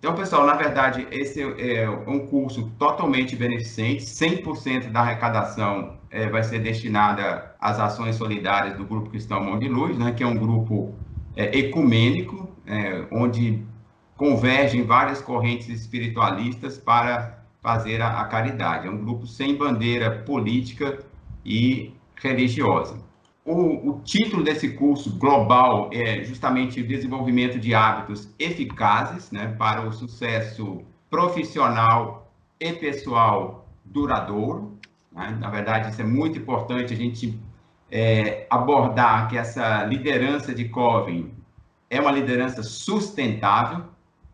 Então, pessoal, na verdade, esse é um curso totalmente beneficente, 100% da arrecadação vai ser destinada às ações solidárias do Grupo Cristão Mão de Luz, né, que é um grupo ecumênico, onde convergem várias correntes espiritualistas para fazer a caridade. É um grupo sem bandeira política e religiosa. O título desse curso global é justamente o desenvolvimento de hábitos eficazes, né, para o sucesso profissional e pessoal duradouro, né? Na verdade, isso é muito importante a gente abordar que essa liderança de Covey é uma liderança sustentável,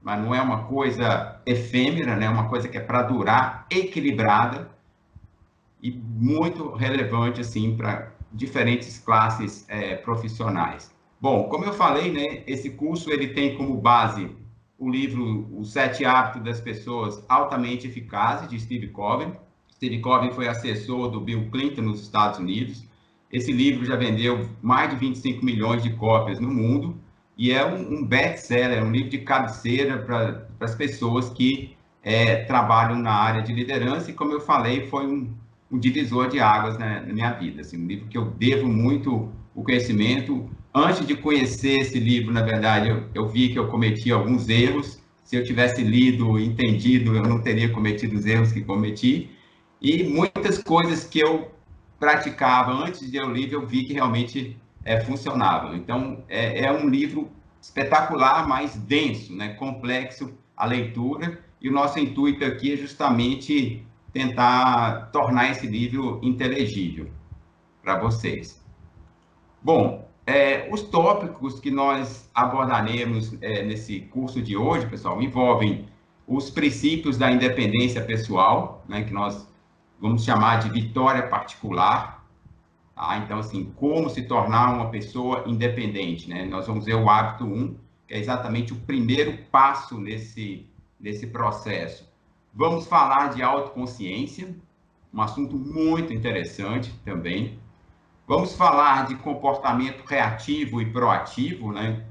mas não é uma coisa efêmera, né? É uma coisa que é para durar, equilibrada e muito relevante assim para diferentes classes profissionais. Bom, como eu falei, né, esse curso ele tem como base o livro Os Sete Hábitos das Pessoas Altamente Eficazes, de Steve Covey. Steve Covey foi assessor do Bill Clinton nos Estados Unidos. Esse livro já vendeu mais de 25 milhões de cópias no mundo e é um best-seller, um livro de cabeceira para as pessoas que trabalham na área de liderança e, como eu falei, foi um divisor de águas na minha vida, assim, um livro que eu devo muito o conhecimento. Antes de conhecer esse livro, na verdade, eu vi que eu cometi alguns erros. Se eu tivesse lido e entendido, eu não teria cometido os erros que cometi. E muitas coisas que eu praticava antes de eu ler, eu vi que realmente funcionavam. Então, é um livro espetacular, mas denso, né? Complexo a leitura. E o nosso intuito aqui é justamente tentar tornar esse livro inteligível para vocês. Bom, os tópicos que nós abordaremos nesse curso de hoje, pessoal, envolvem os princípios da independência pessoal, né, que nós vamos chamar de vitória particular. Tá? Então, assim, como se tornar uma pessoa independente, né? Nós vamos ver o hábito 1, que é exatamente o primeiro passo nesse processo. Vamos falar de autoconsciência, um assunto muito interessante também. Vamos falar de comportamento reativo e proativo, né?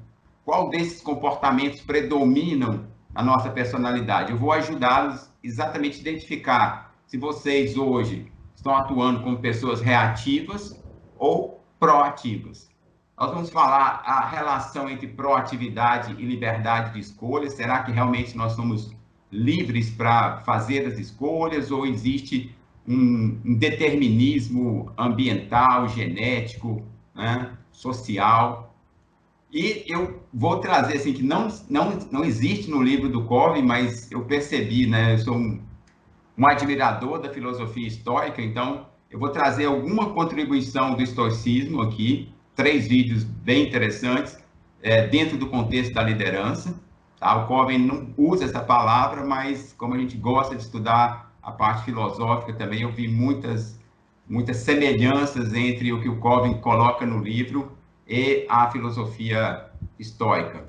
Qual desses comportamentos predominam na nossa personalidade? Eu vou ajudá-los exatamente a identificar se vocês hoje estão atuando como pessoas reativas ou proativas. Nós vamos falar a relação entre proatividade e liberdade de escolha. Será que realmente nós somos livres para fazer as escolhas ou existe um determinismo ambiental, genético, né, social? E eu vou trazer, assim, que não existe no livro do Covey, mas eu percebi, né, eu sou um admirador da filosofia estoica, então eu vou trazer alguma contribuição do estoicismo aqui, 3 vídeos bem interessantes, dentro do contexto da liderança. Tá? O Covey não usa essa palavra, mas como a gente gosta de estudar a parte filosófica também, eu vi muitas semelhanças entre o que o Covey coloca no livro e a filosofia estoica.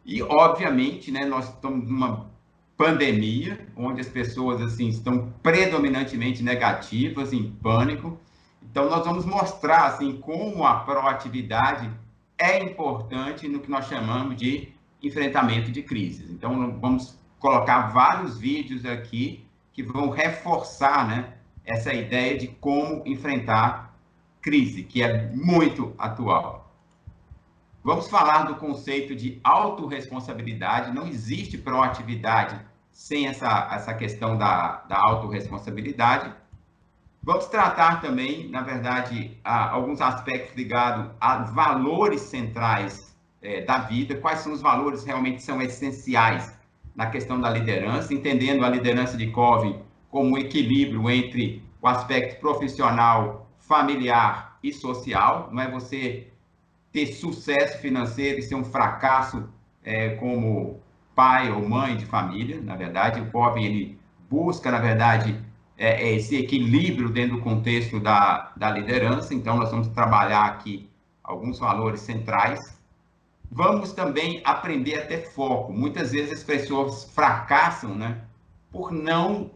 E, obviamente, né, nós estamos numa pandemia, onde as pessoas assim estão predominantemente negativas, em pânico. Então, nós vamos mostrar assim como a proatividade é importante no que nós chamamos de enfrentamento de crises. Então, vamos colocar vários vídeos aqui que vão reforçar, né, essa ideia de como enfrentar crise, que é muito atual. Vamos falar do conceito de autorresponsabilidade. Não existe proatividade sem essa questão da autorresponsabilidade. Vamos tratar também, na verdade, alguns aspectos ligados a valores centrais da vida. Quais são os valores que realmente são essenciais na questão da liderança, entendendo a liderança de Covey como um equilíbrio entre o aspecto profissional, familiar e social. Não é você ter sucesso financeiro e ser um fracasso como pai ou mãe de família. Na verdade, o Covey ele busca, na verdade, esse equilíbrio dentro do contexto da liderança. Então, nós vamos trabalhar aqui alguns valores centrais. Vamos também aprender a ter foco. Muitas vezes as pessoas fracassam, né, por não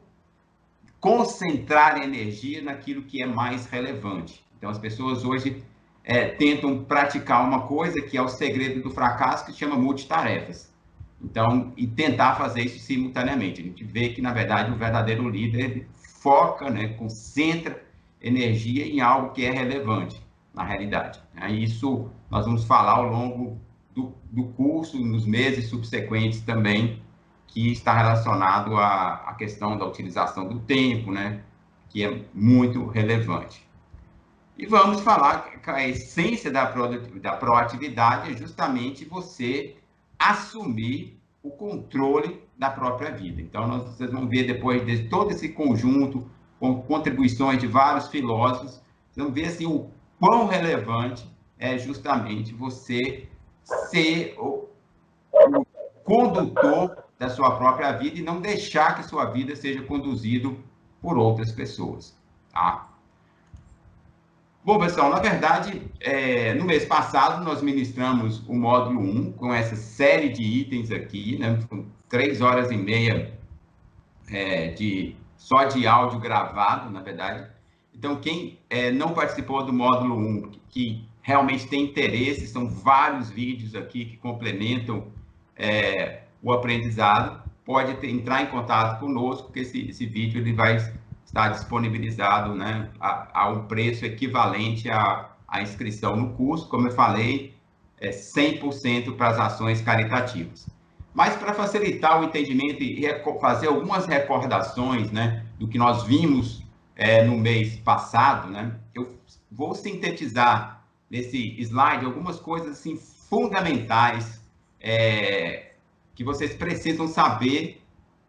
concentrar energia naquilo que é mais relevante. Então, as pessoas hoje tentam praticar uma coisa que é o segredo do fracasso, que chama multitarefas. Então, e tentar fazer isso simultaneamente. A gente vê que, na verdade, o verdadeiro líder foca, né, concentra energia em algo que é relevante na realidade. Isso nós vamos falar ao longo do curso, nos meses subsequentes também, que está relacionado à questão da utilização do tempo, né, que é muito relevante. E vamos falar que a essência da proatividade é justamente você assumir o controle da própria vida. Então, vocês vão ver depois de todo esse conjunto, com contribuições de vários filósofos, vocês vão ver assim, o quão relevante é justamente você ser o condutor da sua própria vida e não deixar que sua vida seja conduzido por outras pessoas, tá? Bom, pessoal, na verdade, no mês passado nós ministramos o módulo 1 com essa série de itens aqui, né, com 3 horas e meia só de áudio gravado, na verdade. Então, quem não participou do módulo 1, que realmente tem interesse, são vários vídeos aqui que complementam o aprendizado, pode entrar em contato conosco, que esse vídeo ele vai estar disponibilizado, né, a um preço equivalente à inscrição no curso, como eu falei, 100% para as ações caritativas. Mas para facilitar o entendimento e fazer algumas recordações, né, do que nós vimos no mês passado, né, eu vou sintetizar nesse slide algumas coisas assim, fundamentais que vocês precisam saber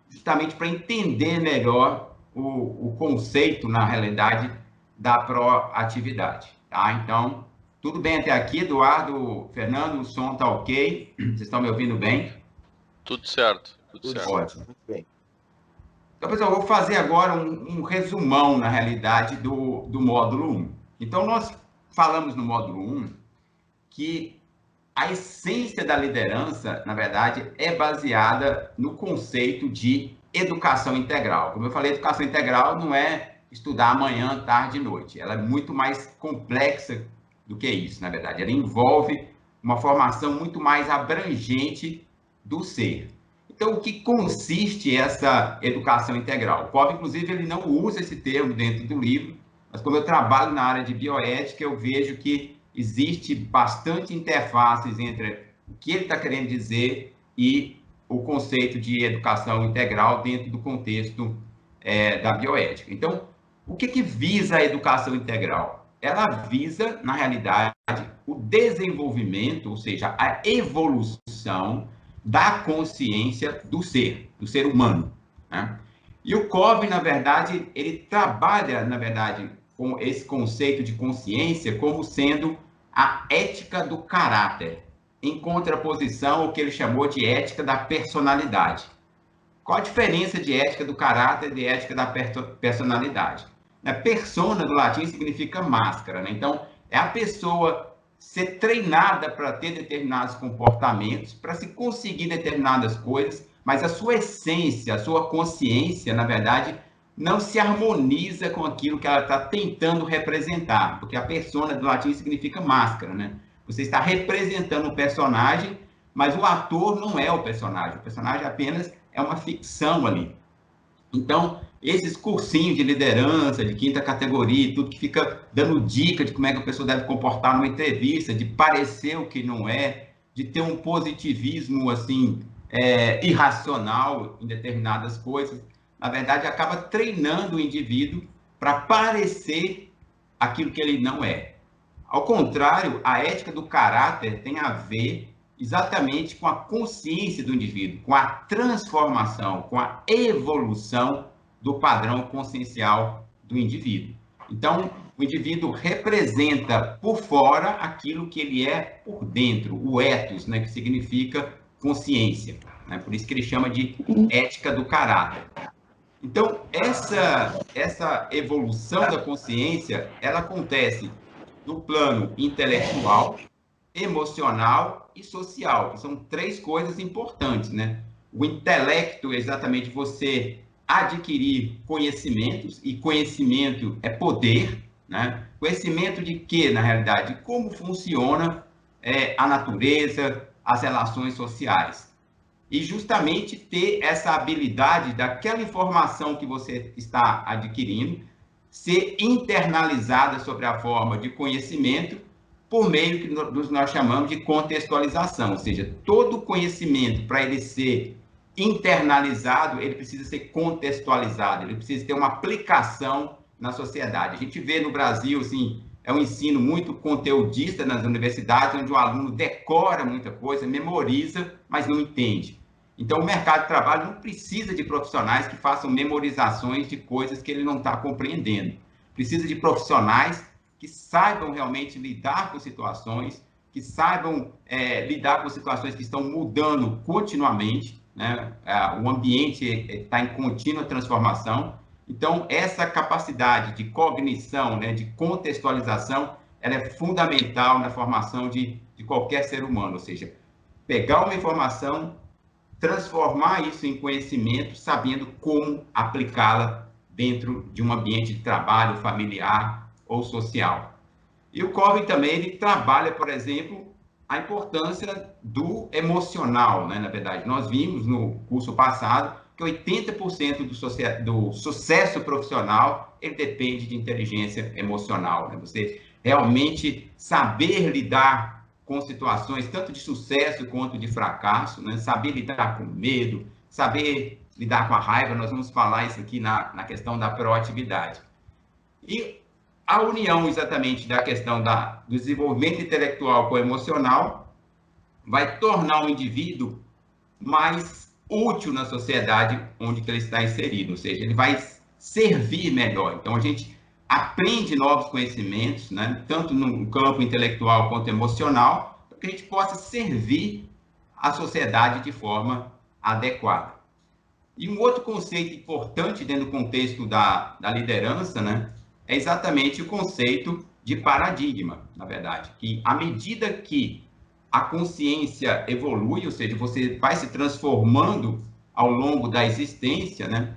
justamente para entender melhor o conceito, na realidade, da proatividade. Tá? Então, tudo bem até aqui, Eduardo, Fernando, o som está ok? Vocês estão me ouvindo bem? Tudo certo, tudo certo. Ótimo, muito bem. Então, pessoal, eu vou fazer agora um resumão, na realidade, do módulo 1. Então, nós falamos no módulo 1 que a essência da liderança, na verdade, é baseada no conceito de educação integral. Como eu falei, educação integral não é estudar manhã, tarde e noite. Ela é muito mais complexa do que isso, na verdade. Ela envolve uma formação muito mais abrangente do ser. Então, o que consiste essa educação integral? O Covey, inclusive, ele não usa esse termo dentro do livro, mas como eu trabalho na área de bioética, eu vejo que existe bastante interfaces entre o que ele está querendo dizer e o conceito de educação integral dentro do contexto da bioética. Então, o que visa a educação integral? Ela visa, na realidade, o desenvolvimento, ou seja, a evolução da consciência do ser humano, né? E o Covey, na verdade, ele trabalha, na verdade, com esse conceito de consciência como sendo a ética do caráter, em contraposição ao que ele chamou de ética da personalidade. Qual a diferença de ética do caráter e de ética da personalidade? Persona, do latim, significa máscara, né? Então, é a pessoa ser treinada para ter determinados comportamentos, para se conseguir determinadas coisas, mas a sua essência, a sua consciência, na verdade, não se harmoniza com aquilo que ela está tentando representar, porque a persona do latim significa máscara, né? Você está representando o personagem, mas o ator não é o personagem apenas é uma ficção ali. Então, esses cursinhos de liderança, de quinta categoria, tudo que fica dando dica de como é que a pessoa deve comportar numa entrevista, de parecer o que não é, de ter um positivismo, assim, irracional em determinadas coisas, na verdade, acaba treinando o indivíduo para parecer aquilo que ele não é. Ao contrário, a ética do caráter tem a ver exatamente com a consciência do indivíduo, com a transformação, com a evolução do padrão consciencial do indivíduo. Então, o indivíduo representa por fora aquilo que ele é por dentro, o ethos, né, que significa consciência, né? Por isso que ele chama de ética do caráter. Então, essa evolução da consciência, ela acontece no plano intelectual, emocional e social, que são 3 coisas importantes, né? O intelecto é exatamente você adquirir conhecimentos, e conhecimento é poder, né? Conhecimento de quê, na realidade? De como funciona a natureza, as relações sociais. e justamente ter essa habilidade daquela informação que você está adquirindo ser internalizada sobre a forma de conhecimento por meio que nós chamamos de contextualização, ou seja, todo conhecimento, para ele ser internalizado, ele precisa ser contextualizado, ele precisa ter uma aplicação na sociedade. A gente vê no Brasil, assim, é um ensino muito conteudista nas universidades, onde o aluno decora muita coisa, memoriza, mas não entende. Então, o mercado de trabalho não precisa de profissionais que façam memorizações de coisas que ele não está compreendendo. Precisa de profissionais que saibam realmente lidar com situações, que saibam lidar com situações que estão mudando continuamente, né? O ambiente está em contínua transformação. Então, essa capacidade de cognição, né, de contextualização, ela é fundamental na formação de qualquer ser humano, ou seja, pegar uma informação, transformar isso em conhecimento, sabendo como aplicá-la dentro de um ambiente de trabalho familiar ou social. E o Covey também ele trabalha, por exemplo, a importância do emocional, né? Na verdade, nós vimos no curso passado que 80% do sucesso profissional ele depende de inteligência emocional, né? Você realmente saber lidar com situações tanto de sucesso quanto de fracasso, né? Saber lidar com medo, saber lidar com a raiva, nós vamos falar isso aqui na questão da proatividade. E a união exatamente da questão do desenvolvimento intelectual com o emocional vai tornar o indivíduo mais útil na sociedade onde ele está inserido, ou seja, ele vai servir melhor. Então, a gente aprende novos conhecimentos, né, tanto no campo intelectual quanto emocional, para que a gente possa servir a sociedade de forma adequada. E um outro conceito importante dentro do contexto da liderança, né, é exatamente o conceito de paradigma, na verdade, que à medida que a consciência evolui, ou seja, você vai se transformando ao longo da existência, né,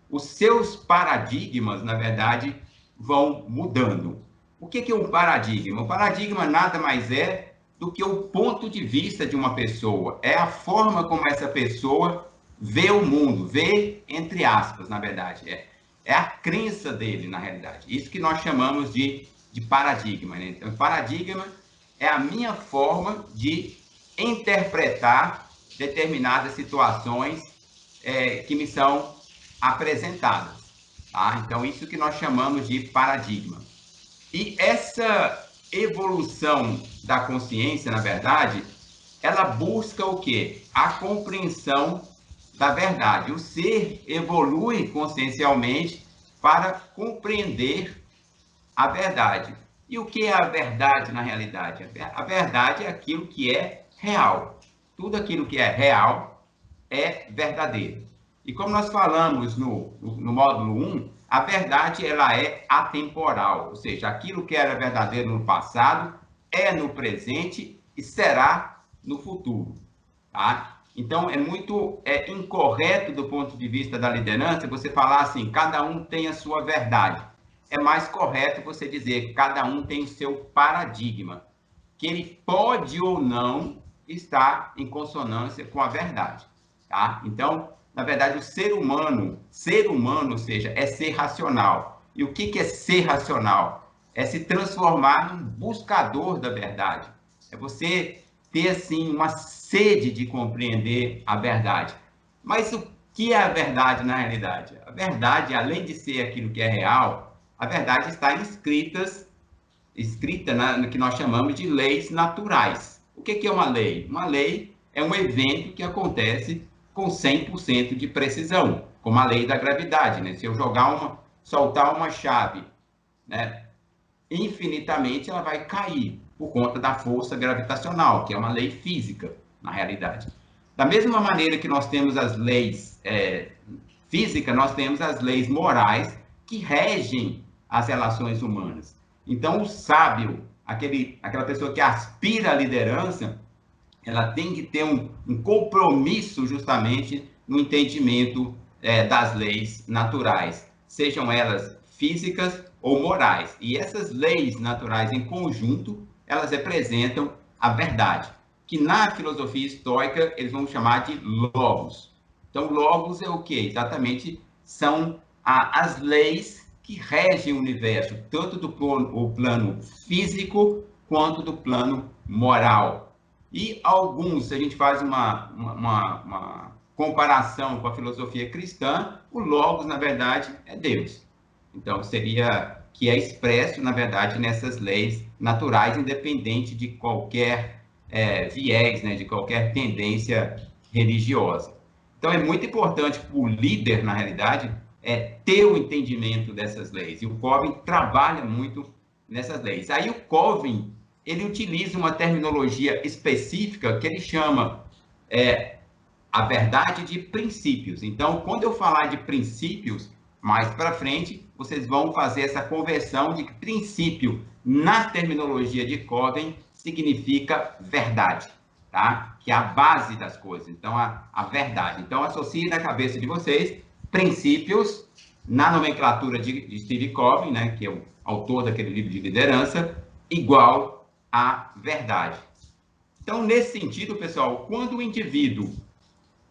os seus paradigmas, na verdade, vão mudando. O que é um paradigma? O paradigma nada mais é do que o ponto de vista de uma pessoa, é a forma como essa pessoa vê o mundo, vê entre aspas, na verdade, é a crença dele, na realidade. Isso que nós chamamos de paradigma, né? Então, paradigma é a minha forma de interpretar determinadas situações que me são apresentadas, tá? Então, isso que nós chamamos de paradigma. E essa evolução da consciência, na verdade, ela busca o quê? A compreensão da verdade. O ser evolui consciencialmente para compreender a verdade. E o que é a verdade na realidade? A verdade é aquilo que é real. Tudo aquilo que é real é verdadeiro. E como nós falamos no módulo 1, a verdade ela é atemporal, ou seja, aquilo que era verdadeiro no passado é no presente e será no futuro, tá? Então, é muito incorreto do ponto de vista da liderança você falar assim, cada um tem a sua verdade. É mais correto você dizer que cada um tem o seu paradigma, que ele pode ou não estar em consonância com a verdade, tá? Então, na verdade, o ser humano, ou seja, é ser racional. E o que é ser racional? É se transformar num buscador da verdade. É você ter, assim, uma sede de compreender a verdade. Mas o que é a verdade na realidade? A verdade, além de ser aquilo que é real, a verdade está escrita no que nós chamamos de leis naturais. O que é uma lei? Uma lei é um evento que acontece com 100% de precisão, como a lei da gravidade, né? Se eu soltar uma chave, né, infinitamente, ela vai cair por conta da força gravitacional, que é uma lei física, na realidade. Da mesma maneira que nós temos as leis físicas, nós temos as leis morais que regem as relações humanas. Então, o sábio, aquela pessoa que aspira à liderança, ela tem que ter um compromisso justamente no entendimento das leis naturais, sejam elas físicas ou morais. E essas leis naturais em conjunto, elas representam a verdade. que na filosofia estoica eles vão chamar de logos. Então, logos é o quê? Exatamente são as leis que regem o universo, tanto do plano físico quanto do plano moral. E alguns, se a gente faz uma comparação com a filosofia cristã, o logos, na verdade, é Deus. Então, seria que é expresso, na verdade, nessas leis naturais, independente de qualquer viés, né, de qualquer tendência religiosa. Então, é muito importante para o líder, na realidade, ter o entendimento dessas leis. E o Covey trabalha muito nessas leis. Aí o Covey, ele utiliza uma terminologia específica que ele chama a verdade de princípios. Então, quando eu falar de princípios, mais para frente, vocês vão fazer essa conversão de que princípio, na terminologia de Covey, significa verdade, tá? Que é a base das coisas. Então, a verdade. Então, associe na cabeça de vocês princípios, na nomenclatura de Steve Covey, né, que é o autor daquele livro de liderança, igual a verdade. Então, nesse sentido, pessoal, quando o indivíduo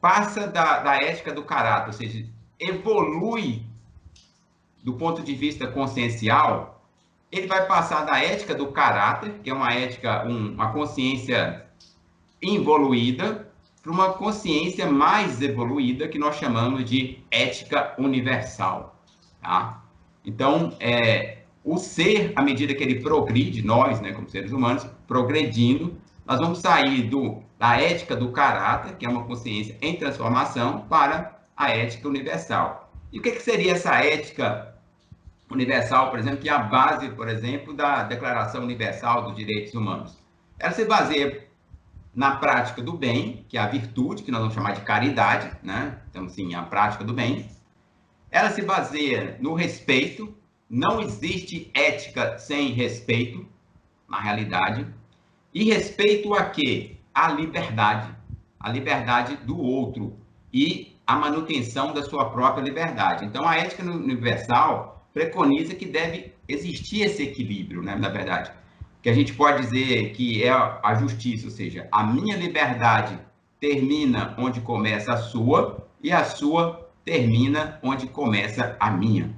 passa da ética do caráter, ou seja, evolui do ponto de vista consciencial, ele vai passar da ética do caráter, que é uma ética, uma consciência involuída, para uma consciência mais evoluída, que nós chamamos de ética universal. Tá? Então, o ser, à medida que ele progride, nós, né, como seres humanos, progredindo, nós vamos sair da ética do caráter, que é uma consciência em transformação, para a ética universal. E o que seria essa ética universal, por exemplo, que é a base, por exemplo, da Declaração Universal dos Direitos Humanos? Ela se baseia na prática do bem, que é a virtude, que nós vamos chamar de caridade, né? Então, sim, a prática do bem. Ela se baseia no respeito. Não existe ética sem respeito, na realidade. E respeito a quê? A liberdade do outro e a manutenção da sua própria liberdade. Então, a ética universal preconiza que deve existir esse equilíbrio, né, na verdade. Que a gente pode dizer que é a justiça, ou seja, a minha liberdade termina onde começa a sua e a sua termina onde começa a minha.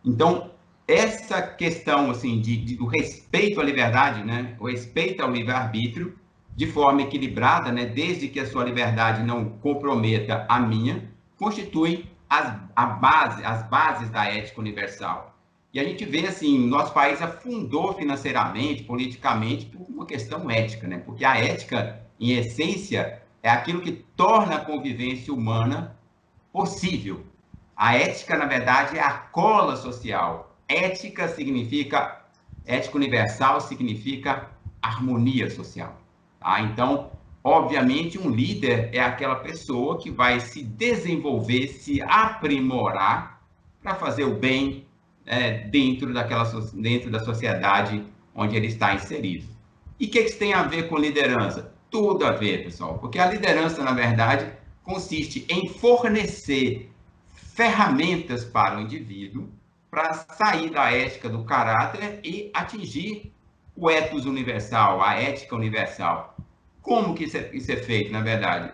Então, essa questão assim do respeito à liberdade, né, o respeito ao livre-arbítrio, de forma equilibrada, né, desde que a sua liberdade não comprometa a minha, constitui as bases da ética universal. E a gente vê assim, nosso país afundou financeiramente, politicamente, por uma questão ética, né? Porque a ética, em essência, é aquilo que torna a convivência humana possível. A ética, na verdade, é a cola social. Ética universal significa harmonia social. Tá? Então, obviamente, um líder é aquela pessoa que vai se desenvolver, se aprimorar para fazer o bem dentro da sociedade onde ele está inserido. E o que isso tem a ver com liderança? Tudo a ver, pessoal, porque a liderança, na verdade, consiste em fornecer ferramentas para o indivíduo para sair da ética do caráter e atingir o ethos universal, a ética universal. Como que isso é feito, na verdade?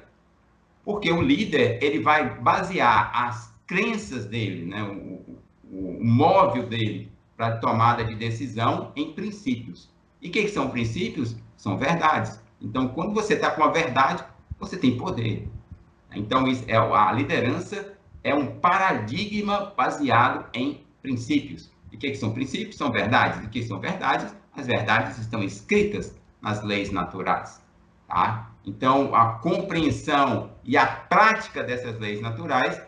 Porque o líder, ele vai basear as crenças dele, né, o móvel dele para a tomada de decisão em princípios. E o que são princípios? São verdades. Então, quando você está com a verdade, você tem poder. Então, a liderança é um paradigma baseado em princípios. E o que são princípios? São verdades. E o que são verdades? As verdades estão escritas nas leis naturais. Tá? Então, a compreensão e a prática dessas leis naturais,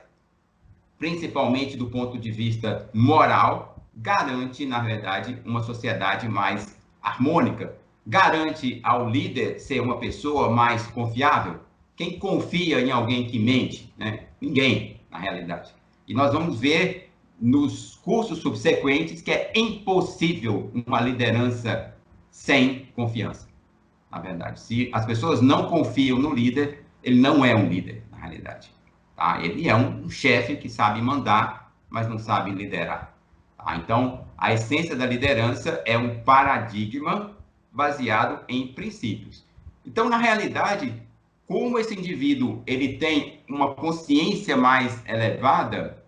principalmente do ponto de vista moral, garante, na verdade, uma sociedade mais harmônica. Garante ao líder ser uma pessoa mais confiável. Quem confia em alguém que mente? Né? Ninguém, na realidade. E nós vamos ver nos cursos subsequentes que é impossível uma liderança sem confiança, na verdade. Se as pessoas não confiam no líder, ele não é um líder, na realidade. Tá? Ele é um chefe que sabe mandar, mas não sabe liderar. Tá? Então, a essência da liderança é um paradigma baseado em princípios. Então, na realidade, como esse indivíduo ele tem uma consciência mais elevada,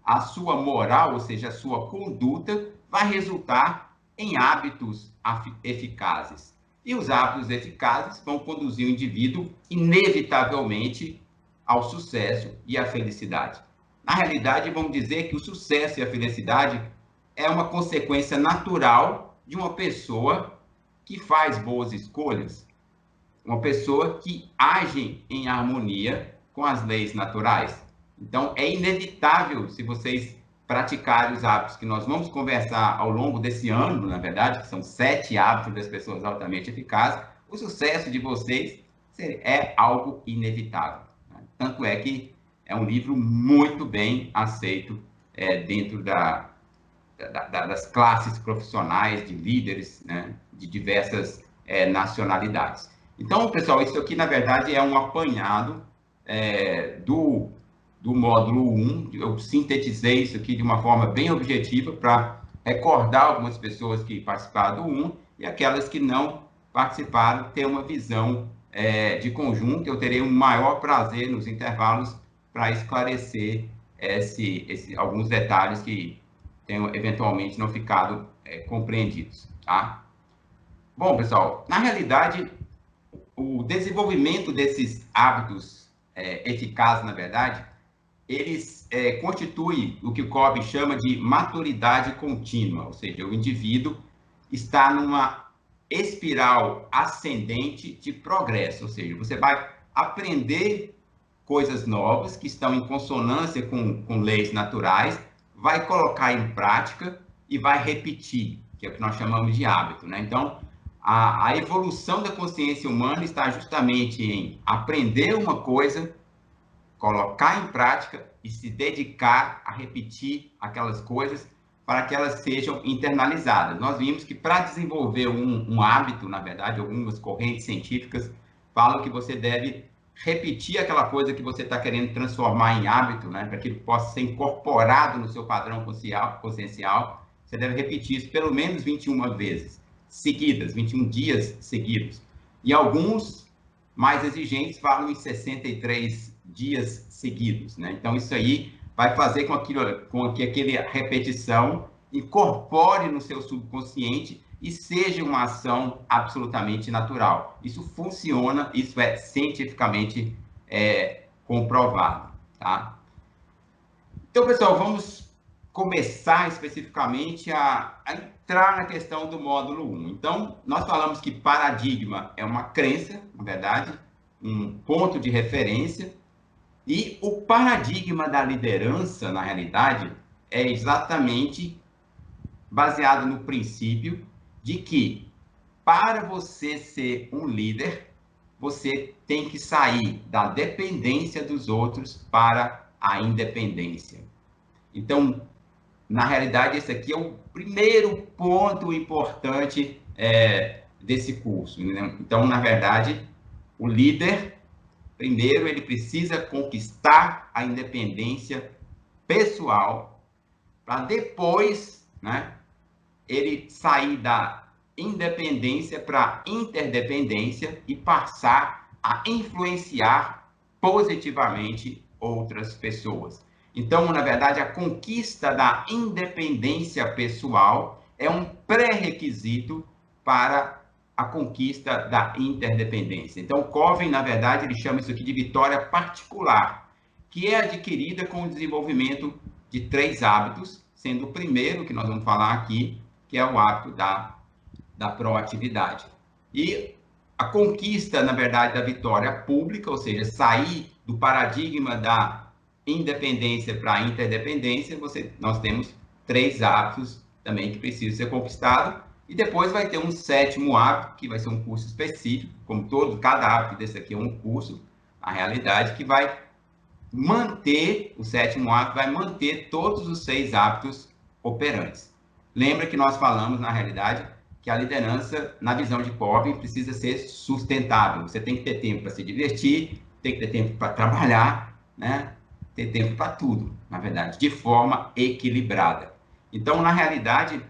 a sua moral, ou seja, a sua conduta, vai resultar em hábitos eficazes. E os hábitos eficazes vão conduzir o indivíduo, inevitavelmente, ao sucesso e à felicidade. Na realidade, vamos dizer que o sucesso e a felicidade é uma consequência natural de uma pessoa que faz boas escolhas, uma pessoa que age em harmonia com as leis naturais. Então, é inevitável, se vocês praticarem os hábitos que nós vamos conversar ao longo desse ano, na verdade, que são 7 hábitos das pessoas altamente eficazes, o sucesso de vocês é algo inevitável. Tanto é que é um livro muito bem aceito dentro das classes profissionais, de líderes, né, de diversas nacionalidades. Então, pessoal, isso aqui, na verdade, é um apanhado do módulo 1. Eu sintetizei isso aqui de uma forma bem objetiva para recordar algumas pessoas que participaram do 1 e aquelas que não participaram ter uma visão de conjunto. Eu terei um maior prazer nos intervalos para esclarecer alguns detalhes que tenham eventualmente não ficado compreendidos, tá? Bom, pessoal, na realidade, o desenvolvimento desses hábitos eficazes, na verdade, eles constituem o que o Covey chama de maturidade contínua, ou seja, o indivíduo está numa espiral ascendente de progresso, ou seja, você vai aprender coisas novas que estão em consonância com leis naturais, vai colocar em prática e vai repetir, que é o que nós chamamos de hábito, né? Então, a evolução da consciência humana está justamente em aprender uma coisa, colocar em prática e se dedicar a repetir aquelas coisas para que elas sejam internalizadas. Nós vimos que para desenvolver um hábito, na verdade, algumas correntes científicas falam que você deve repetir aquela coisa que você está querendo transformar em hábito, né, para que ele possa ser incorporado no seu padrão consciencial. Você deve repetir isso pelo menos 21 vezes seguidas, 21 dias seguidos. E alguns mais exigentes falam em 63 dias seguidos, né? Então, isso aí vai fazer com que aquela repetição incorpore no seu subconsciente e seja uma ação absolutamente natural. Isso funciona, isso é cientificamente comprovado, tá? Então, pessoal, vamos começar especificamente a entrar na questão do módulo 1. Então, nós falamos que paradigma é uma crença, na verdade, um ponto de referência, e o paradigma da liderança, na realidade, é exatamente baseado no princípio de que, para você ser um líder, você tem que sair da dependência dos outros para a independência. Então, na realidade, esse aqui é o primeiro ponto importante desse curso, né? Então, na verdade, o líder, primeiro, ele precisa conquistar a independência pessoal para depois, né, ele sair da independência para interdependência e passar a influenciar positivamente outras pessoas. Então, na verdade, a conquista da independência pessoal é um pré-requisito para a conquista da interdependência. Então, Covey, na verdade, ele chama isso aqui de vitória particular, que é adquirida com o desenvolvimento de 3 hábitos, sendo o primeiro que nós vamos falar aqui, que é o hábito da proatividade. E a conquista, na verdade, da vitória pública, ou seja, sair do paradigma da independência para a interdependência, nós temos 3 hábitos também que precisam ser conquistados, e depois vai ter um 7º hábito, que vai ser um curso específico, como cada hábito desse aqui é um curso, na realidade, que vai manter, o 7º hábito vai manter todos os 6 hábitos operantes. Lembra que nós falamos, na realidade, que a liderança, na visão de Covey, precisa ser sustentável. Você tem que ter tempo para se divertir, tem que ter tempo para trabalhar, né? Ter tempo para tudo, na verdade, de forma equilibrada. Então, na realidade,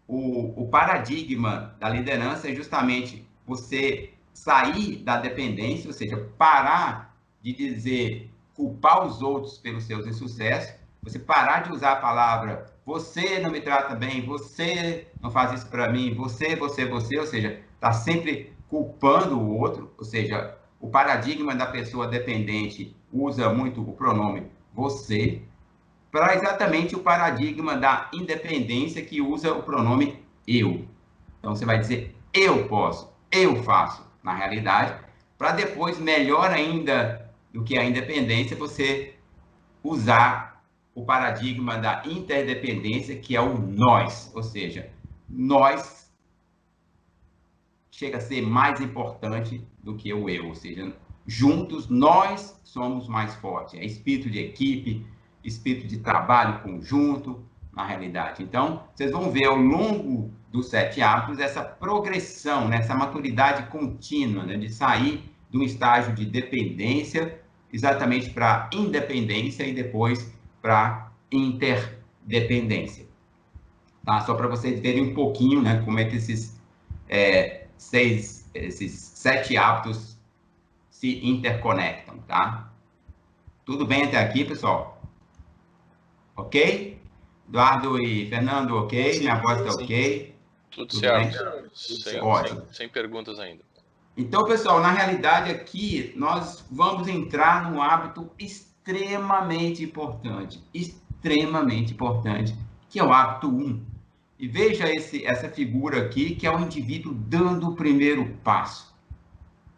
o paradigma da liderança é justamente você sair da dependência, ou seja, parar de dizer, culpar os outros pelos seus insucessos, você parar de usar a palavra você não me trata bem, você não faz isso para mim, você, ou seja, está sempre culpando o outro, ou seja, o paradigma da pessoa dependente usa muito o pronome você, para exatamente o paradigma da independência que usa o pronome eu. Então você vai dizer eu posso, eu faço, na realidade, para depois, melhor ainda do que a independência, você usar o paradigma da interdependência, que é o nós, ou seja, nós chega a ser mais importante do que o eu, ou seja, juntos nós somos mais fortes. É espírito de equipe, espírito de trabalho conjunto, na realidade. Então, vocês vão ver ao longo dos 7 hábitos essa progressão, né, essa maturidade contínua, né, de sair de um estágio de dependência exatamente para independência e depois para interdependência. Tá? Só para vocês verem um pouquinho, né, como é que esses 7 hábitos se interconectam, tá? Tudo bem até aqui, pessoal? Ok? Eduardo e Fernando, ok? Sim, minha voz está ok? Tudo certo. Ótimo. Sem perguntas ainda. Então, pessoal, na realidade aqui nós vamos entrar num hábito extremamente importante, que é o hábito 1. E veja essa figura aqui, que é o indivíduo dando o primeiro passo,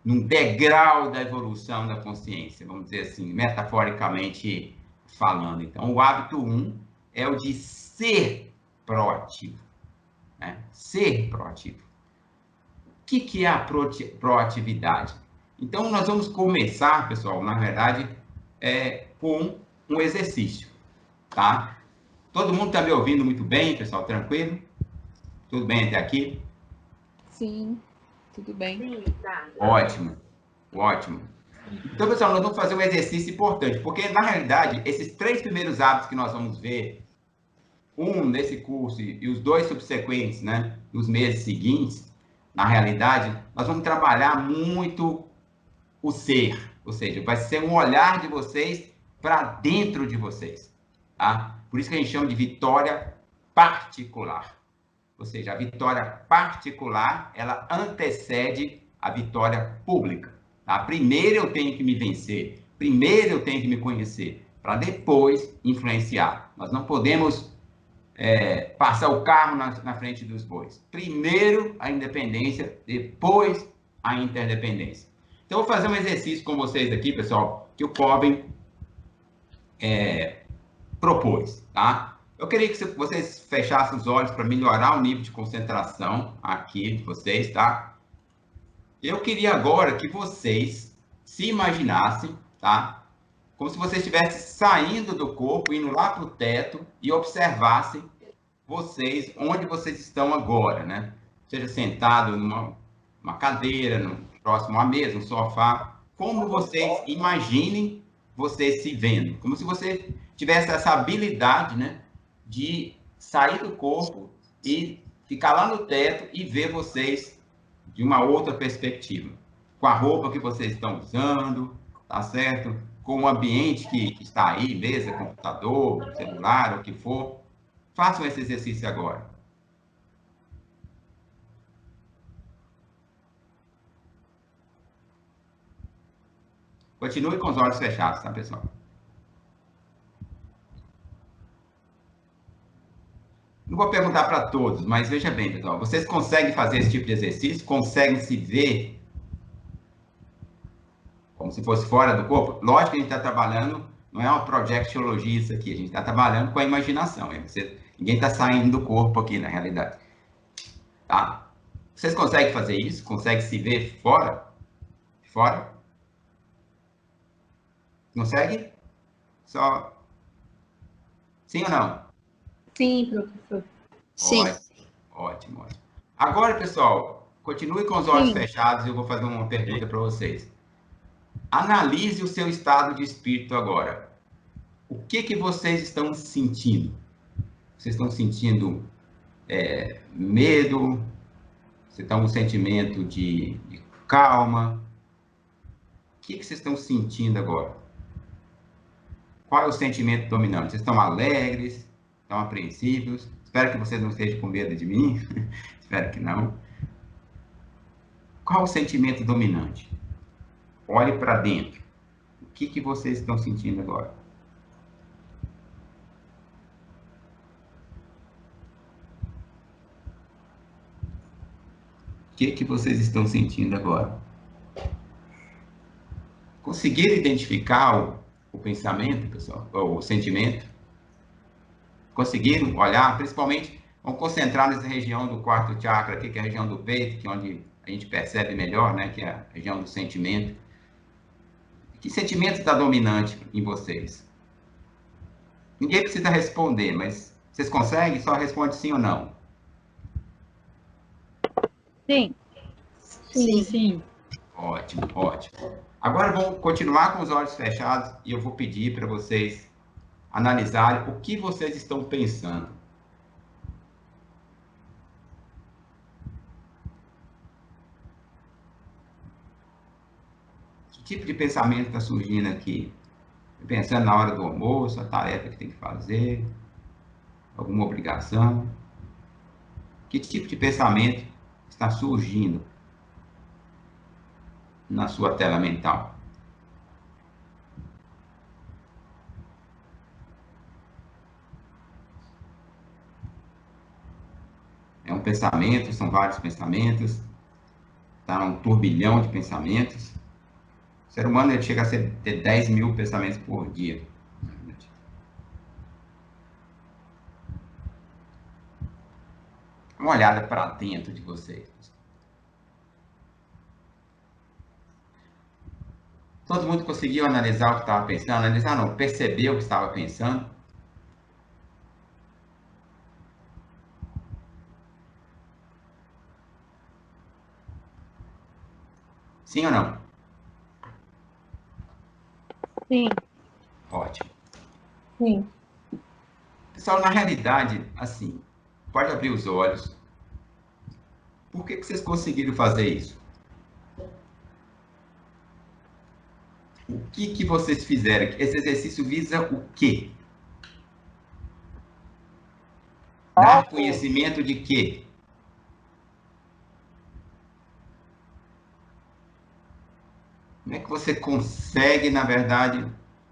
num degrau da evolução da consciência, vamos dizer assim, metaforicamente falando. Então, o hábito 1 é o de ser proativo, né? Ser proativo. O que é a proatividade? Então, nós vamos começar, pessoal, na verdade, com um exercício, tá? Todo mundo está me ouvindo muito bem, pessoal? Tranquilo? Tudo bem até aqui? Sim, tudo bem. Sim, tá. Ótimo, ótimo. Então, pessoal, nós vamos fazer um exercício importante, porque, na realidade, esses 3 primeiros hábitos que nós vamos ver, um nesse curso e os 2 subsequentes, né, nos meses seguintes, na realidade, nós vamos trabalhar muito o ser, ou seja, vai ser um olhar de vocês para dentro de vocês, tá? Por isso que a gente chama de vitória particular. Ou seja, a vitória particular, ela antecede a vitória pública. Tá? Primeiro eu tenho que me vencer, primeiro eu tenho que me conhecer, para depois influenciar. Nós não podemos passar o carro na frente dos bois. Primeiro a independência, depois a interdependência. Então, eu vou fazer um exercício com vocês aqui, pessoal, que o Coben propôs, tá? Eu queria que vocês fechassem os olhos para melhorar o nível de concentração aqui de vocês, tá? Eu queria agora que vocês se imaginassem, tá? Como se vocês estivessem saindo do corpo, indo lá para o teto e observassem vocês, onde vocês estão agora, né? Seja sentado numa cadeira, próximo à mesa, no sofá. Como vocês imaginem vocês se vendo. Como se você tivesse essa habilidade, né? De sair do corpo e ficar lá no teto e ver vocês de uma outra perspectiva. Com a roupa que vocês estão usando, tá certo? Com o ambiente que está aí, mesa, computador, celular, o que for. Façam esse exercício agora. Continue com os olhos fechados, tá, pessoal? Não vou perguntar para todos, mas veja bem, pessoal. Vocês conseguem fazer esse tipo de exercício? Conseguem se ver como se fosse fora do corpo? Lógico que a gente está trabalhando, não é uma projectiologia isso aqui, a gente está trabalhando com a imaginação. Ninguém está saindo do corpo aqui, na realidade. Tá? Vocês conseguem fazer isso? Conseguem se ver fora? Fora? Consegue? Só... Sim ou não? Sim, professor. Sim. Ótimo. Agora, pessoal, continue com os olhos fechados e eu vou fazer uma pergunta para vocês. Analise o seu estado de espírito agora. O que vocês estão sentindo? Vocês estão sentindo medo? Você está um sentimento de calma. O que vocês estão sentindo agora? Qual é o sentimento dominante? Vocês estão alegres? Estão apreensivos? Espero que vocês não estejam com medo de mim. Espero que não. Qual o sentimento dominante? Olhe para dentro. O que vocês estão sentindo agora? O que vocês estão sentindo agora? Conseguiram identificar o pensamento, pessoal? O sentimento? Conseguiram olhar? Principalmente, vamos concentrar nessa região do quarto chakra aqui, que é a região do peito, que é onde a gente percebe melhor, né? Que é a região do sentimento. Que sentimento está dominante em vocês? Ninguém precisa responder, mas vocês conseguem? Só responde sim ou não. Sim. Sim. Sim. Ótimo, ótimo. Agora vamos continuar com os olhos fechados e eu vou pedir para vocês analisarem o que vocês estão pensando. Que tipo de pensamento está surgindo aqui? Pensando na hora do almoço, a tarefa que tem que fazer, alguma obrigação? Que tipo de pensamento está surgindo na sua tela mental? É um pensamento, são vários pensamentos, está um turbilhão de pensamentos. O ser humano ele chega a ter 10 mil pensamentos por dia. Uma olhada para dentro de vocês. Todo mundo conseguiu analisar o que estava pensando? Analisar não, percebeu o que estava pensando? Sim ou não? Sim. Ótimo. Sim. Pessoal, na realidade, assim, pode abrir os olhos. Por que vocês conseguiram fazer isso? O que vocês fizeram? Esse exercício visa o quê? Dar conhecimento de quê? Como é que você consegue, na verdade,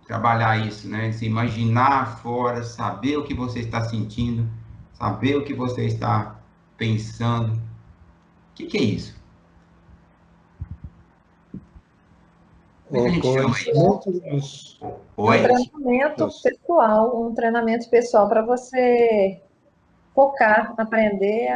trabalhar isso, né? Se imaginar fora, saber o que você está sentindo, saber o que você está pensando. O que é isso? Como é que a gente chama isso? Um treinamento pessoal, um treinamento pessoal para você focar, aprender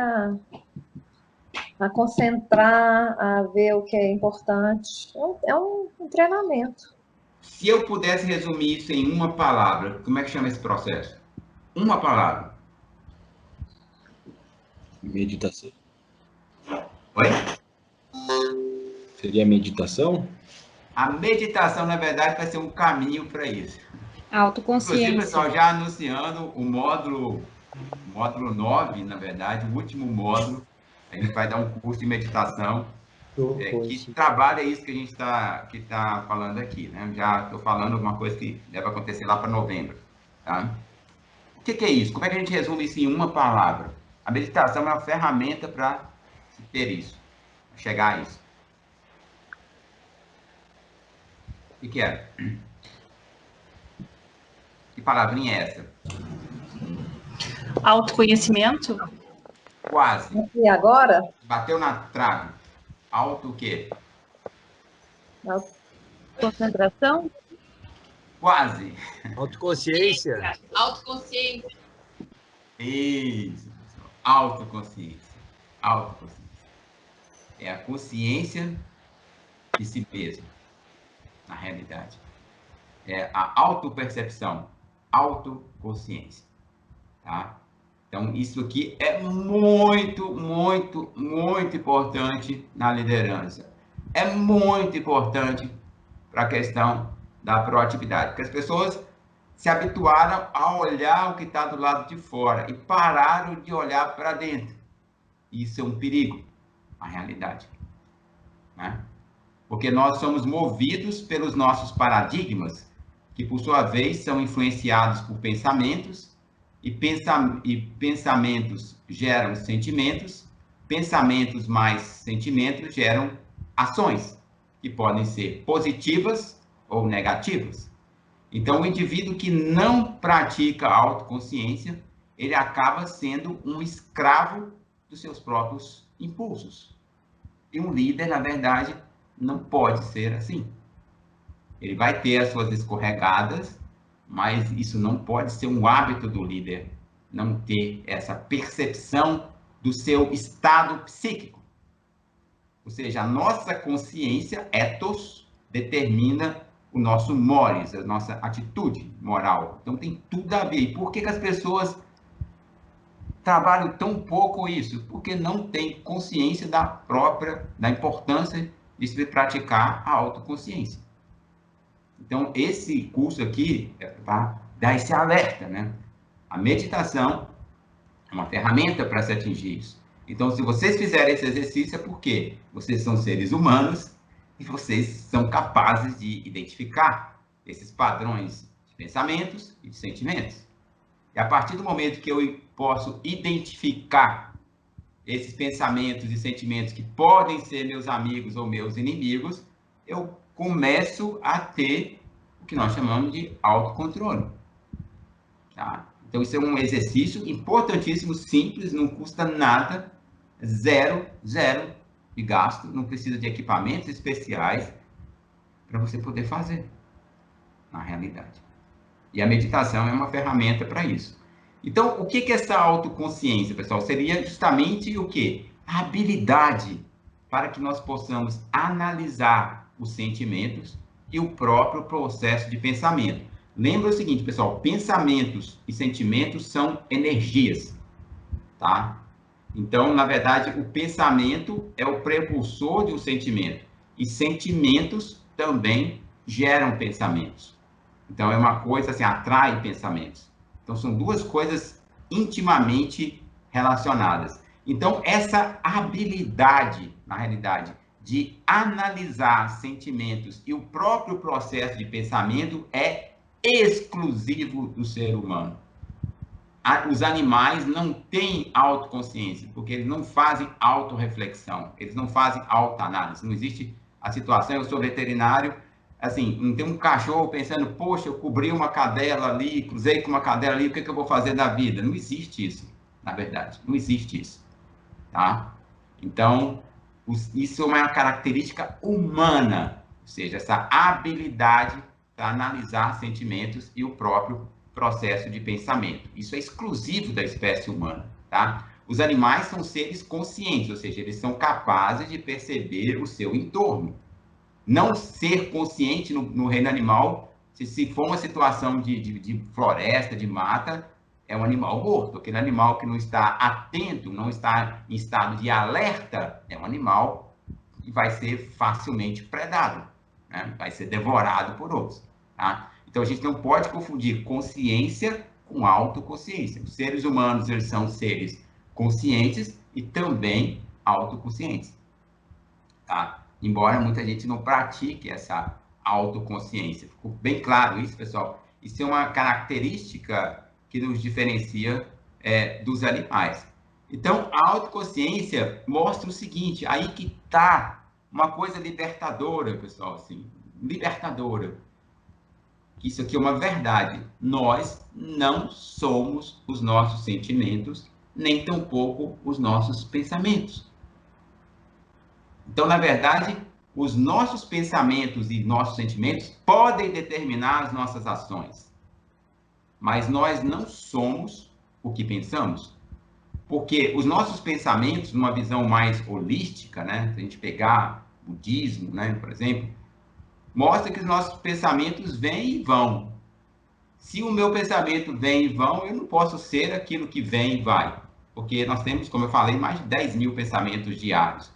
a concentrar, a ver o que é importante. É um treinamento. Se eu pudesse resumir isso em uma palavra, como é que chama esse processo? Uma palavra. Meditação. Oi? Seria meditação? A meditação, na verdade, vai ser um caminho para isso. Autoconsciência. Inclusive, pessoal, já anunciando o módulo 9, na verdade, o último módulo. A gente vai dar um curso de meditação que trabalha isso que a gente está falando aqui, né? Já estou falando alguma coisa que deve acontecer lá para novembro, tá? O que é isso? Como é que a gente resume isso em uma palavra? A meditação é uma ferramenta para ter isso, chegar a isso. O que é? Que palavrinha é essa? Autoconhecimento? Quase. E agora? Bateu na trave. Auto o quê? Concentração? Quase. Autoconsciência. Autoconsciência. Isso, pessoal. Autoconsciência. Autoconsciência. É a consciência de si mesmo, na realidade. É a autopercepção, autoconsciência, tá? Então, isso aqui é muito, muito, muito importante na liderança. É muito importante para a questão da proatividade, porque as pessoas se habituaram a olhar o que está do lado de fora e pararam de olhar para dentro. Isso é um perigo, na realidade, né? porque nós somos movidos pelos nossos paradigmas, que por sua vez são influenciados por pensamentos, e pensamentos geram sentimentos, pensamentos mais sentimentos geram ações, que podem ser positivas ou negativas. Então, o indivíduo que não pratica a autoconsciência, ele acaba sendo um escravo dos seus próprios impulsos. E um líder, na verdade, não pode ser assim. Ele vai ter as suas escorregadas, mas isso não pode ser um hábito do líder, não ter essa percepção do seu estado psíquico. Ou seja, a nossa consciência, ethos, determina o nosso mores, a nossa atitude moral. Então, tem tudo a ver. E por que as pessoas trabalham tão pouco isso? Porque não tem consciência da importância de se praticar a autoconsciência. Então, esse curso aqui é para dar esse alerta, né? A meditação é uma ferramenta para se atingir isso. Então, se vocês fizerem esse exercício, é porque vocês são seres humanos e vocês são capazes de identificar esses padrões de pensamentos e de sentimentos. E a partir do momento que eu posso identificar esses pensamentos e sentimentos que podem ser meus amigos ou meus inimigos, eu começo a ter o que nós chamamos de autocontrole. Tá? Então, isso é um exercício importantíssimo, simples, não custa nada, zero de gasto, não precisa de equipamentos especiais para você poder fazer, na realidade. E a meditação é uma ferramenta para isso. Então, o que é essa autoconsciência, pessoal? Seria justamente o quê? A habilidade para que nós possamos analisar os sentimentos e o próprio processo de pensamento. Lembra o seguinte, pessoal, pensamentos e sentimentos são energias, tá? Então, na verdade, o pensamento é o precursor de um sentimento, e sentimentos também geram pensamentos. Então, é uma coisa assim, atrai pensamentos. Então, são duas coisas intimamente relacionadas. Então, essa habilidade, na realidade, de analisar sentimentos e o próprio processo de pensamento é exclusivo do ser humano. Os animais não têm autoconsciência, porque eles não fazem autorreflexão, eles não fazem autoanálise. Não existe a situação, eu sou veterinário, assim, não tem um cachorro pensando, poxa, eu cobri uma cadela ali, cruzei com uma cadela ali, o que eu vou fazer da vida? Não existe isso, na verdade, não existe isso, tá? Então, isso é uma característica humana, ou seja, essa habilidade para analisar sentimentos e o próprio processo de pensamento. Isso é exclusivo da espécie humana, tá? Os animais são seres conscientes, ou seja, eles são capazes de perceber o seu entorno. Não ser consciente no reino animal, se for uma situação de floresta, de mata, é um animal morto. Aquele animal que não está atento, não está em estado de alerta, é um animal que vai ser facilmente predado, né? Vai ser devorado por outros, tá? Então, a gente não pode confundir consciência com autoconsciência. Os seres humanos, eles são seres conscientes e também autoconscientes, tá? Embora muita gente não pratique essa autoconsciência. Ficou bem claro isso, pessoal? Isso é uma característica que nos diferencia dos animais. Então, a autoconsciência mostra o seguinte, aí que está uma coisa libertadora, pessoal, assim, libertadora. Isso aqui é uma verdade. Nós não somos os nossos sentimentos, nem tampouco os nossos pensamentos. Então, na verdade, os nossos pensamentos e nossos sentimentos podem determinar as nossas ações. Mas nós não somos o que pensamos. Porque os nossos pensamentos, numa visão mais holística, né? Se a gente pegar budismo, né, por exemplo, mostra que os nossos pensamentos vêm e vão. Se o meu pensamento vem e vão, eu não posso ser aquilo que vem e vai. Porque nós temos, como eu falei, mais de 10 mil pensamentos diários.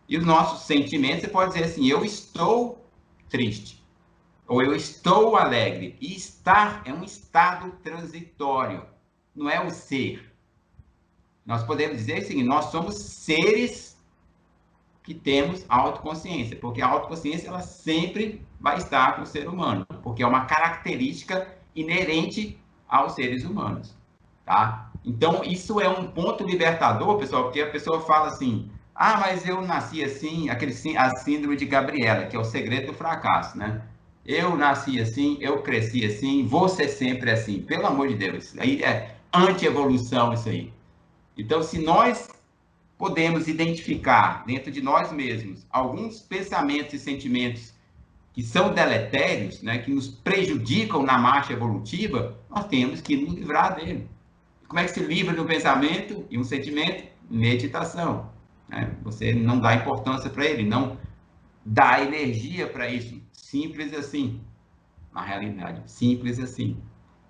E os nossos sentimentos, você pode dizer assim, eu estou triste, ou eu estou alegre. E estar é um estado transitório, não é o ser. Nós podemos dizer assim, nós somos seres que temos a autoconsciência, porque a autoconsciência ela sempre vai estar com o ser humano, porque é uma característica inerente aos seres humanos, tá? Então, isso é um ponto libertador, pessoal, porque a pessoa fala assim, ah, mas eu nasci assim, a síndrome de Gabriela, que é o segredo do fracasso, né? Eu nasci assim, eu cresci assim, vou ser sempre assim. Pelo amor de Deus, isso aí é anti-evolução, isso aí. Então, se nós podemos identificar dentro de nós mesmos alguns pensamentos e sentimentos que são deletérios, né, que nos prejudicam na marcha evolutiva, nós temos que nos livrar dele. Como é que se livra de um pensamento e um sentimento? Meditação. Né? Você não dá importância para ele, não dá energia para isso. Simples assim. Na realidade, simples assim.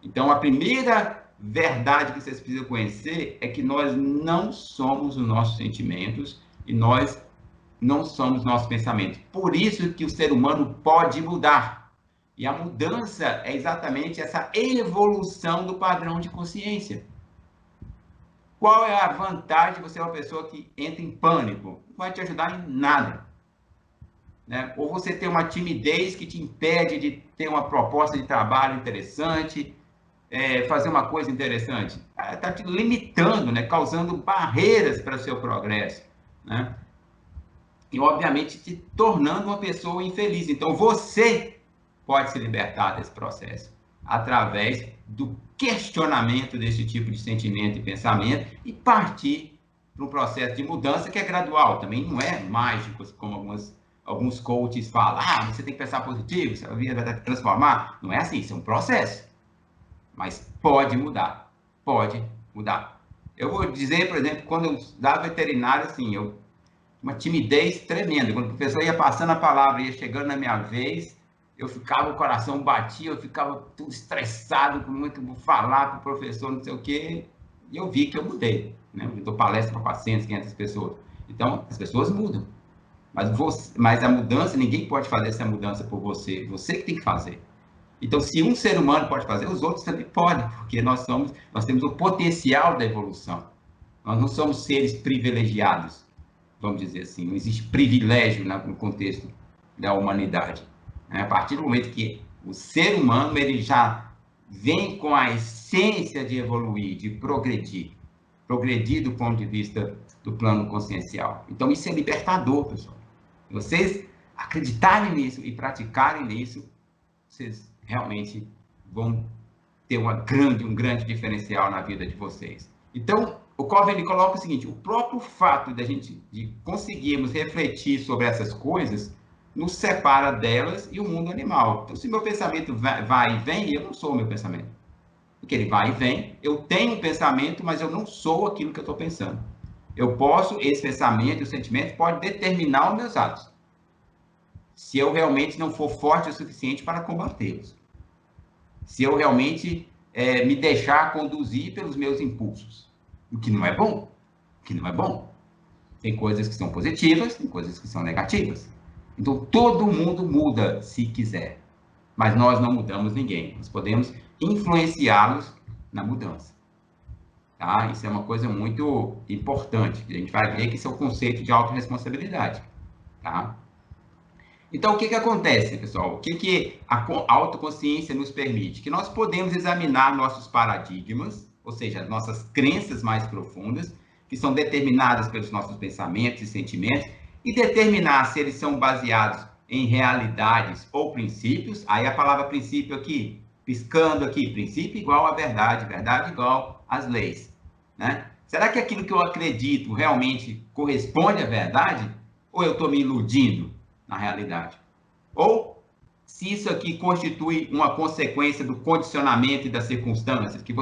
Então, a primeira verdade que vocês precisam conhecer é que nós não somos os nossos sentimentos e nós não somos nossos pensamentos. Por isso que o ser humano pode mudar. E a mudança é exatamente essa evolução do padrão de consciência. Qual é a vantagem de você ser uma pessoa que entra em pânico? Não vai te ajudar em nada. Né? Ou você tem uma timidez que te impede de ter uma proposta de trabalho interessante, fazer uma coisa interessante. Está te limitando, né? Causando barreiras para o seu progresso. Né? E, obviamente, te tornando uma pessoa infeliz. Então, você pode se libertar desse processo através do questionamento desse tipo de sentimento e pensamento e partir para um processo de mudança que é gradual. Também não é mágico, como alguns coaches falam. Ah, você tem que pensar positivo, sua vida vai transformar. Não é assim, isso é um processo. Mas pode mudar. Pode mudar. Eu vou dizer, por exemplo, quando eu dava veterinário, assim, uma timidez tremenda. Quando o professor ia passando a palavra, ia chegando na minha vez, eu ficava, o coração batia, eu ficava tudo estressado, com muito falar para o professor, não sei o quê. E eu vi que eu mudei. Né? Eu dou palestra para 400, 500 pessoas. Então, as pessoas mudam. Mas a mudança, ninguém pode fazer essa mudança por você. Você que tem que fazer. Então, se um ser humano pode fazer, os outros também podem, porque nós temos o potencial da evolução. Nós não somos seres privilegiados, vamos dizer assim. Não existe privilégio no contexto da humanidade. A partir do momento que o ser humano ele já vem com a essência de evoluir, de progredir do ponto de vista do plano consciencial. Então, isso é libertador, pessoal. Vocês acreditarem nisso e praticarem nisso, vocês realmente vão ter um grande diferencial na vida de vocês. Então, o Covey ele coloca o seguinte, o próprio fato de conseguirmos refletir sobre essas coisas nos separa delas e o mundo animal. Então, se meu pensamento vai e vem, eu não sou o meu pensamento. Porque ele vai e vem, eu tenho um pensamento, mas eu não sou aquilo que eu estou pensando. Esse pensamento, o sentimento, pode determinar os meus atos. Se eu realmente não for forte o suficiente para combatê-los. Se eu realmente me deixar conduzir pelos meus impulsos. O que não é bom. O que não é bom. Tem coisas que são positivas, tem coisas que são negativas. Então, todo mundo muda se quiser. Mas nós não mudamos ninguém. Nós podemos influenciá-los na mudança. Tá? Isso é uma coisa muito importante. A gente vai ver que isso é o conceito de autorresponsabilidade. Tá? Então, o que acontece, pessoal? O que a autoconsciência nos permite? Que nós podemos examinar nossos paradigmas, ou seja, as nossas crenças mais profundas, que são determinadas pelos nossos pensamentos e sentimentos, e determinar se eles são baseados em realidades ou princípios. Aí a palavra princípio aqui, piscando aqui, princípio igual a verdade, verdade igual às leis. Né? Será que aquilo que eu acredito realmente corresponde à verdade? Ou eu estou me iludindo na realidade? Ou se isso aqui constitui uma consequência do condicionamento e das circunstâncias, que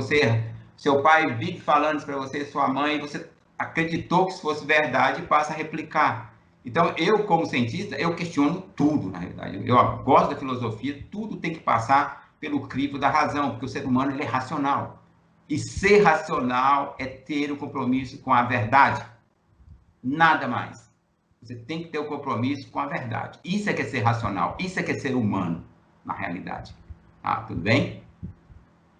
seu pai vive falando isso para você, sua mãe, você acreditou que isso fosse verdade e passa a replicar. Então, eu, como cientista, eu questiono tudo, na realidade. Eu gosto da filosofia, tudo tem que passar pelo crivo da razão, porque o ser humano ele é racional. E ser racional é ter o compromisso com a verdade. Nada mais. Você tem que ter o compromisso com a verdade. Isso é que é ser racional, isso é que é ser humano, na realidade. Tá, tudo bem?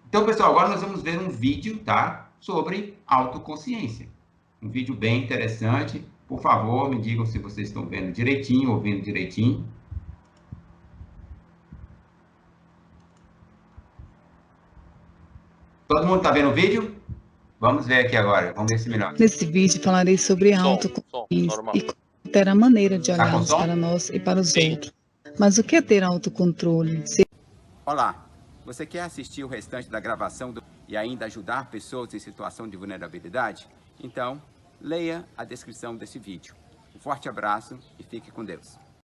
Então, pessoal, agora nós vamos ver um vídeo, tá, sobre autoconsciência. Um vídeo bem interessante. Por favor, me digam se vocês estão vendo direitinho, ouvindo direitinho. Todo mundo está vendo o vídeo? Vamos ver aqui agora, vamos ver se melhor. Nesse vídeo falarei sobre Som, autoconsciência normal. e ter a maneira de Tá com olharmos som? para nós e para os Sim. outros. Mas o que é ter autocontrole? Olá, você quer assistir o restante da gravação e ainda ajudar pessoas em situação de vulnerabilidade? Então, leia a descrição desse vídeo. Um forte abraço e fique com Deus.